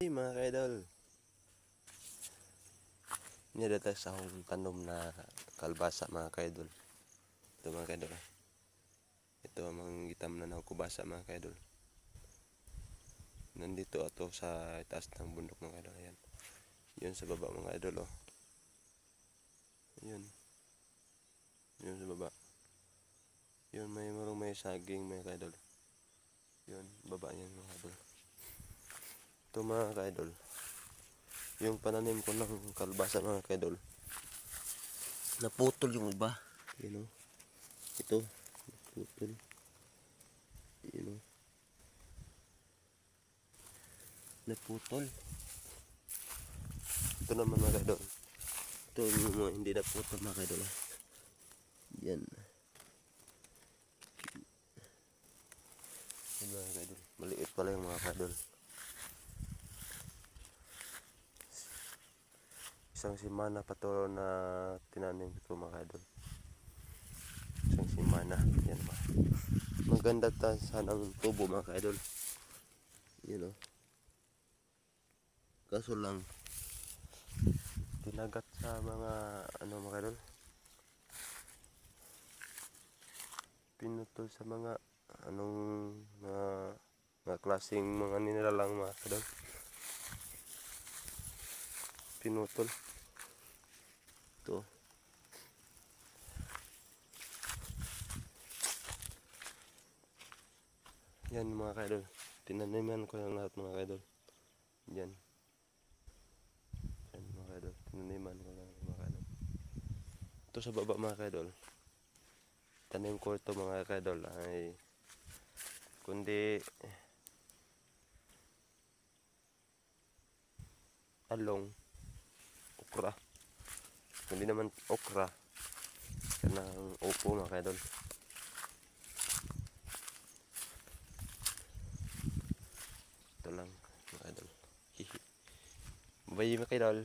Hey mga kaidol, nidata sa akong tanom na kalbasa mga kaidol. Ito mga kaidol, ito ang mga gitam na kubasa mga kaidol. Nandito ato sa itaas ng bundok mga kaidol. Ayan, yun sa baba mga kaidol, oh. Yun, yun sa baba. Yun, may saging mga kaidol. Yun, baba niyan mga kaidol. Ito mga kaidol, yung pananim ko ng kalbasa mga kaidol, naputol yung iba. Yun, oh. Ito, naputol. Yun, oh. Naputol. Ito naman mga kaidol, ito yung mga hindi naputol mga kaidol. Yan. Yan mga kaidol, maliit pala yung mga kaidol. Isang simana pa to na tinanim ko mga kaidol. Isang simana. Yan ba. Maganda sanang tubo mga kaidol. Yan, oh. Kaso lang tinagat sa mga mga kaidol. Pinutol sa mga mga klaseng mga nilalang mga kaidol. Pinutol. Ito. Yan mga kaidol. Tinaniman ko yung lahat mga kaidol. Yan. Yan mga kaidol. Tinaniman ko lang mga kaidol. Ito sa baba mga kaidol. Tanim ko ito mga kaidol ay kundi talong, okra. Kundi naman okra. Kanang upo mga kaidol. Ito lang mga kaidol. Bye mga kaidol.